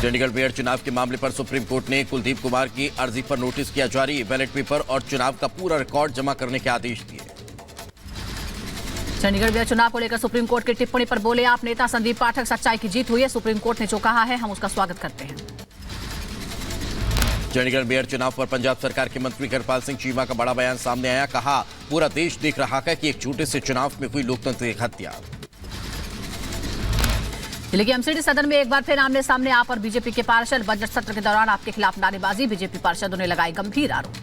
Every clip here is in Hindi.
चंडीगढ़ मेयर चुनाव के मामले पर सुप्रीम कोर्ट ने कुलदीप कुमार की अर्जी पर नोटिस किया जारी। बैलेट पेपर और चुनाव का पूरा रिकॉर्ड जमा करने के आदेश दिए। चंडीगढ़ मेयर चुनाव को लेकर सुप्रीम कोर्ट की टिप्पणी पर बोले आप नेता संदीप पाठक, सच्चाई की जीत हुई है। सुप्रीम कोर्ट ने जो कहा है हम उसका स्वागत करते हैं। चंडीगढ़ मेयर चुनाव पर पंजाब सरकार के मंत्री कृपाल सिंह चीमा का बड़ा बयान सामने आया। कहा पूरा देश देख रहा है कि एक छोटे से चुनाव में हुई लोकतंत्र की हत्या। दिल्ली के एमसीडी सदन में एक बार फिर आमने सामने आप और बीजेपी के पार्षद। बजट सत्र के दौरान आपके खिलाफ नारेबाजी, बीजेपी पार्षदों ने लगाए गंभीर आरोप।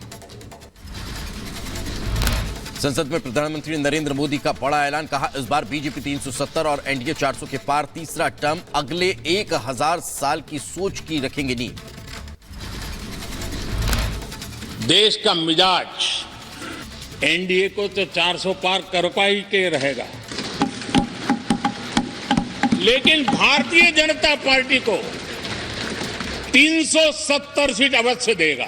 संसद में प्रधानमंत्री नरेंद्र मोदी का बड़ा ऐलान। कहा इस बार बीजेपी 370 और एनडीए 400 के पार। तीसरा टर्म अगले 1000 साल की सोच की रखेंगे नींव। देश का मिजाज एनडीए को तो 400 पार करवाई के रहेगा, लेकिन भारतीय जनता पार्टी को 370 सीट अवश्य देगा।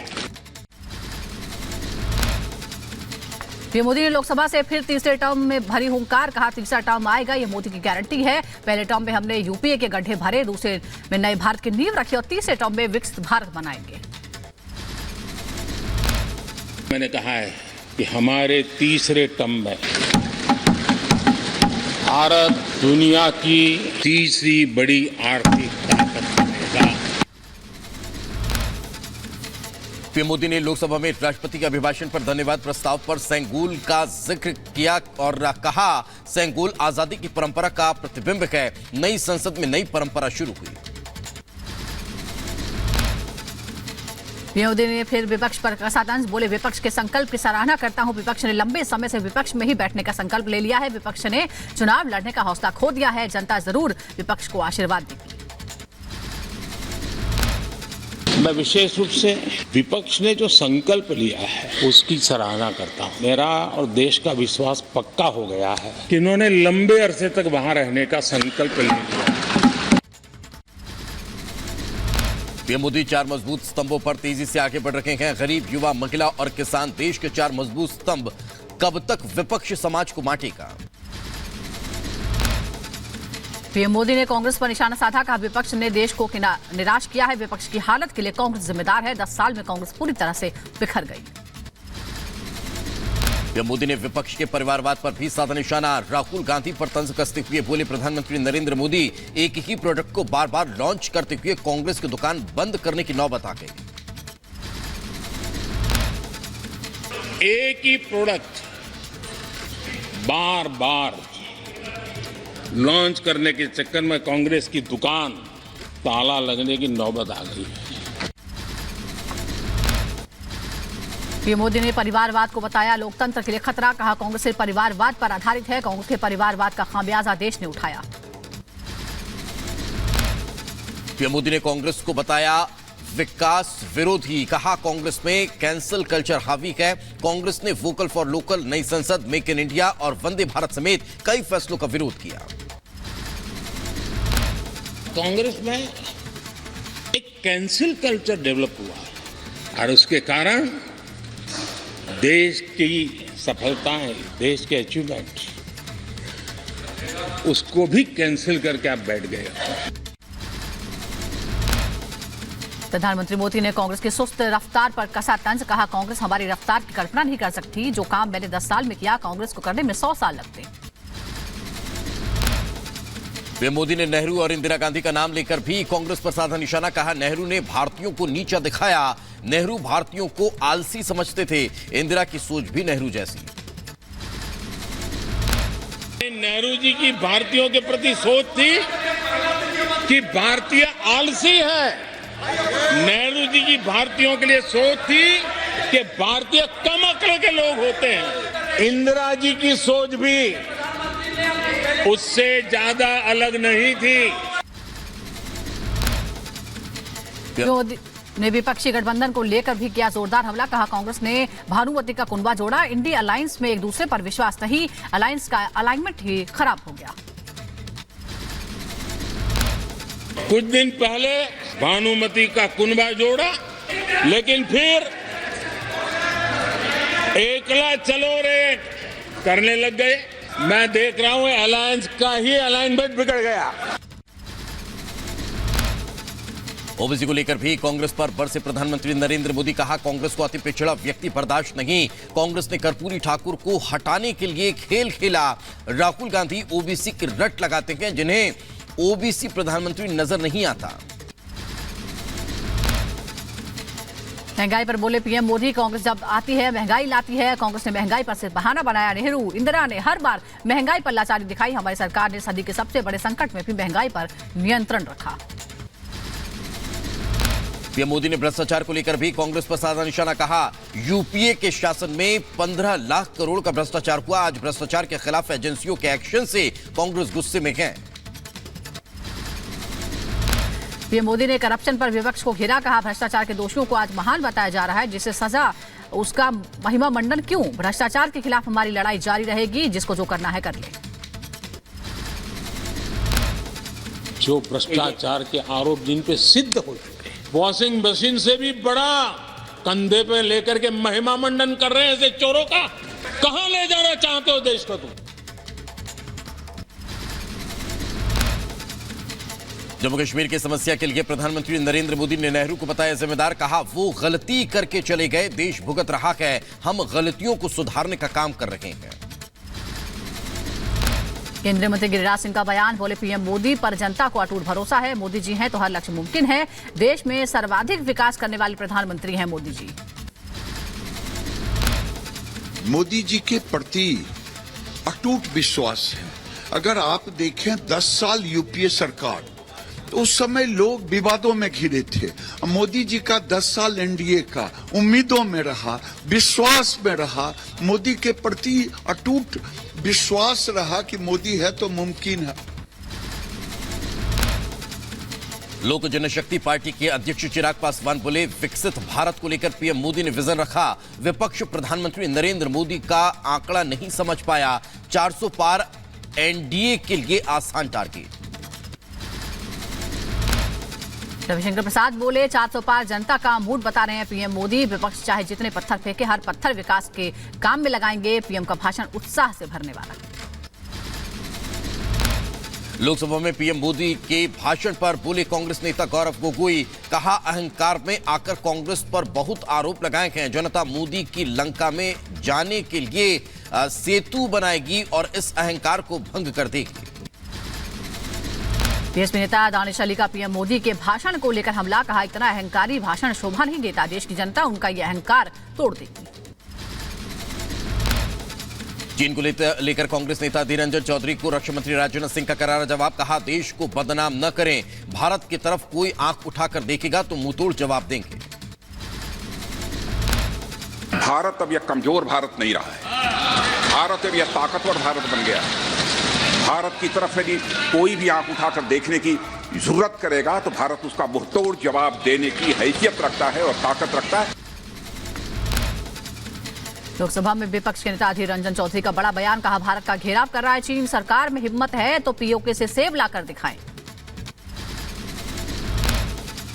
पीएम मोदी ने लोकसभा से फिर तीसरे टर्म में भरी हुंकार। कहा तीसरा टर्म आएगा, ये मोदी की गारंटी है। पहले टर्म में हमने यूपीए के गड्ढे भरे, दूसरे में नए भारत की नींव रखी और तीसरे टर्म में विकसित भारत बनाएंगे। मैंने कहा है कि हमारे तीसरे टर्म में भारत दुनिया की तीसरी बड़ी आर्थिक ताकत बनेगा। पीएम मोदी ने लोकसभा में राष्ट्रपति के अभिभाषण पर धन्यवाद प्रस्ताव पर सेंगोल का जिक्र किया और कहा सेंगोल आजादी की परंपरा का प्रतिबिंब है। नई संसद में नई परंपरा शुरू हुई। पीएम मोदी ने फिर विपक्ष पर कसा तंज। बोले विपक्ष के संकल्प की सराहना करता हूं। विपक्ष ने लंबे समय से विपक्ष में ही बैठने का संकल्प ले लिया है। विपक्ष ने चुनाव लड़ने का हौसला खो दिया है। जनता जरूर विपक्ष को आशीर्वाद देगी। मैं विशेष रूप से विपक्ष ने जो संकल्प लिया है उसकी सराहना करता हूं। मेरा और देश का विश्वास पक्का हो गया है कि इन्होंने लंबे अरसे तक वहां रहने का संकल्प ले लिया। पीएम मोदी 4 मजबूत स्तंभों पर तेजी से आगे बढ़ रहे हैं। गरीब, युवा, महिला और किसान देश के 4 मजबूत स्तंभ। कब तक विपक्ष समाज को बांटेगा? पीएम मोदी ने कांग्रेस पर निशाना साधा। कहा विपक्ष ने देश को निराश किया है। विपक्ष की हालत के लिए कांग्रेस जिम्मेदार है। 10 साल में कांग्रेस पूरी तरह से बिखर गई। पीएम मोदी ने विपक्ष के परिवारवाद पर भी साधा निशाना। राहुल गांधी पर तंज कसते हुए बोले प्रधानमंत्री नरेंद्र मोदी एक ही प्रोडक्ट को बार बार लॉन्च करते हुए कांग्रेस की दुकान बंद करने की नौबत आ गई। एक ही प्रोडक्ट बार बार लॉन्च करने के चक्कर में कांग्रेस की दुकान ताला लगने की नौबत आ गई है। पीएम मोदी ने परिवारवाद को बताया लोकतंत्र के लिए खतरा। कहा कांग्रेस सिर्फ परिवारवाद पर आधारित है। कांग्रेस के परिवारवाद का खामियाजा देश ने उठाया। पीएम मोदी ने कांग्रेस को बताया विकास विरोधी। कहा कांग्रेस में कैंसल कल्चर हावी है। कांग्रेस ने वोकल फॉर लोकल, नई संसद, मेक इन इंडिया और वंदे भारत समेत कई फैसलों का विरोध किया। कांग्रेस में एक कैंसिल कल्चर डेवलप हुआ और उसके कारण देश की सफलताएं, देश के अचीवमेंट, उसको भी कैंसिल करके आप बैठ गए। प्रधानमंत्री मोदी ने कांग्रेस की सुस्त रफ्तार पर कसा तंज। कहा कांग्रेस हमारी रफ्तार की कल्पना नहीं कर सकती। जो काम मैंने 10 साल में किया कांग्रेस को करने में 100 साल लगते। पीएम मोदी ने नेहरू और इंदिरा गांधी का नाम लेकर भी कांग्रेस पर साधा निशाना। कहा नेहरू ने भारतीयों को नीचा दिखाया। नेहरू भारतीयों को आलसी समझते थे। इंदिरा की सोच भी नेहरू जैसी। नेहरू जी की भारतीयों के प्रति सोच थी कि भारतीय आलसी है। नेहरू जी की भारतीयों के लिए सोच थी कि भारतीय कम अक्ल के लोग होते हैं। इंदिरा जी की सोच भी उससे ज्यादा अलग नहीं थी। मोदी ने विपक्षी गठबंधन को लेकर भी किया जोरदार हमला। कहा कांग्रेस ने भानुमति का कुनबा जोड़ा। इंडिया अलायंस में एक दूसरे पर विश्वास नहीं। अलायंस का अलाइनमेंट ही खराब हो गया। कुछ दिन पहले भानुमति का कुनबा जोड़ा, लेकिन फिर एकला चलो रे करने लग गए। मैं देख रहा हूं अलायंस का ही अलाइनमेंट बिगड़ गया। ओबीसी को लेकर भी कांग्रेस पर बरसे प्रधानमंत्री नरेंद्र मोदी। कहा, कांग्रेस को अति पिछड़ा व्यक्ति बर्दाश्त नहीं। कांग्रेस ने कर्पूरी ठाकुर को हटाने के लिए खेल खेला। राहुल गांधी ओबीसी की रट लगाते हैं, जिन्हें ओबीसी प्रधानमंत्री नजर नहीं आता। महंगाई पर बोले पीएम मोदी, कांग्रेस जब आती है महंगाई लाती है। कांग्रेस ने महंगाई पर सिर्फ बहाना बनाया। नेहरू इंदिरा ने हर बार महंगाई पर लाचारी दिखाई। हमारी सरकार ने सदी के सबसे बड़े संकट में भी महंगाई पर नियंत्रण रखा। पीएम मोदी ने भ्रष्टाचार को लेकर भी कांग्रेस पर साधा निशाना। कहा, यूपीए के शासन में 15 लाख करोड़ का भ्रष्टाचार हुआ। आज भ्रष्टाचार के खिलाफ एजेंसियों के एक्शन से कांग्रेस गुस्से में है। पीएम मोदी ने करप्शन पर विपक्ष को घेरा। कहा, भ्रष्टाचार के दोषियों को आज महान बताया जा रहा है, जिसे सजा उसका महिमा मंडन क्यों। भ्रष्टाचार के खिलाफ हमारी लड़ाई जारी रहेगी, जिसको जो करना है कर ले। जो भ्रष्टाचार के आरोप जिन पे सिद्ध हो चुके हैं, वॉशिंग मशीन से भी बड़ा कंधे पे लेकर के महिमा मंडन कर रहे हैं ऐसे चोरों का। कहां ले जाना चाहते हो देश को तुम? जम्मू कश्मीर की समस्या के लिए प्रधानमंत्री नरेंद्र मोदी ने नेहरू को बताया जिम्मेदार। कहा, वो गलती करके चले गए, देश भुगत रहा है, हम गलतियों को सुधारने का काम कर रहे हैं। केंद्रीय मंत्री गिरिराज सिंह का बयान। बोले, पीएम मोदी पर जनता को अटूट भरोसा है। मोदी जी हैं तो हर लक्ष्य मुमकिन है। देश में सर्वाधिक विकास करने वाले प्रधानमंत्री हैं मोदी जी। मोदी जी के प्रति अटूट विश्वास है। अगर आप देखें 10 साल यूपीए सरकार, तो उस समय लोग विवादों में घिरे थे। मोदी जी का 10 साल एनडीए का उम्मीदों में रहा, विश्वास में रहा। मोदी के प्रति अटूट विश्वास रहा कि मोदी है तो मुमकिन है। लोक जनशक्ति पार्टी के अध्यक्ष चिराग पासवान बोले, विकसित भारत को लेकर पीएम मोदी ने विजन रखा। विपक्ष प्रधानमंत्री नरेंद्र मोदी का आंकड़ा नहीं समझ पाया। 400 पार एनडीए के लिए आसान टारगेट। रविशंकर प्रसाद बोले, 400 पार जनता का मूड बता रहे हैं पीएम मोदी। विपक्ष चाहे जितने पत्थर फेंके, हर पत्थर विकास के काम में लगाएंगे। पीएम का भाषण उत्साह से भरने वाला। लोकसभा में पीएम मोदी के भाषण पर बोले कांग्रेस नेता गौरव गोगोई। कहा, अहंकार में आकर कांग्रेस पर बहुत आरोप लगाए हैं। जनता मोदी की लंका में जाने के लिए सेतु बनाएगी और इस अहंकार को भंग कर देगी। बीएसपी नेता दानिश अली का पीएम मोदी के भाषण को लेकर हमला। कहा, इतना अहंकारी भाषण शोभा नहीं देता। देश की जनता उनका यह अहंकार तोड़ देगी। चीन को लेकर कांग्रेस नेता अधीर रंजन चौधरी को रक्षा मंत्री राजनाथ सिंह का करारा जवाब। कहा, देश को बदनाम न करें। भारत की तरफ कोई आंख उठाकर देखेगा तो मुंहतोड़ जवाब देंगे। भारत अब यह कमजोर भारत नहीं रहा है। भारत अब यह ताकतवर भारत बन गया है। भारत की तरफ यदि कोई भी आंख उठाकर देखने की जरूरत करेगा तो भारत उसका मुंहतोड़ जवाब देने की हैसियत रखता है और ताकत रखता है। लोकसभा में विपक्ष के नेता अधीर रंजन चौधरी का बड़ा बयान। कहा, भारत का घेराव कर रहा है चीन। सरकार में हिम्मत है तो पीओके से सेब लाकर दिखाएं।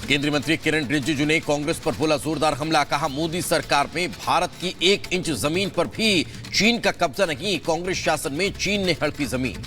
केंद्रीय मंत्री किरण रिजिजू ने कांग्रेस पर बोला जोरदार हमला। कहा, मोदी सरकार में भारत की 1 इंच जमीन पर भी चीन का कब्जा नहीं। कांग्रेस शासन में चीन ने हड़पी जमीन।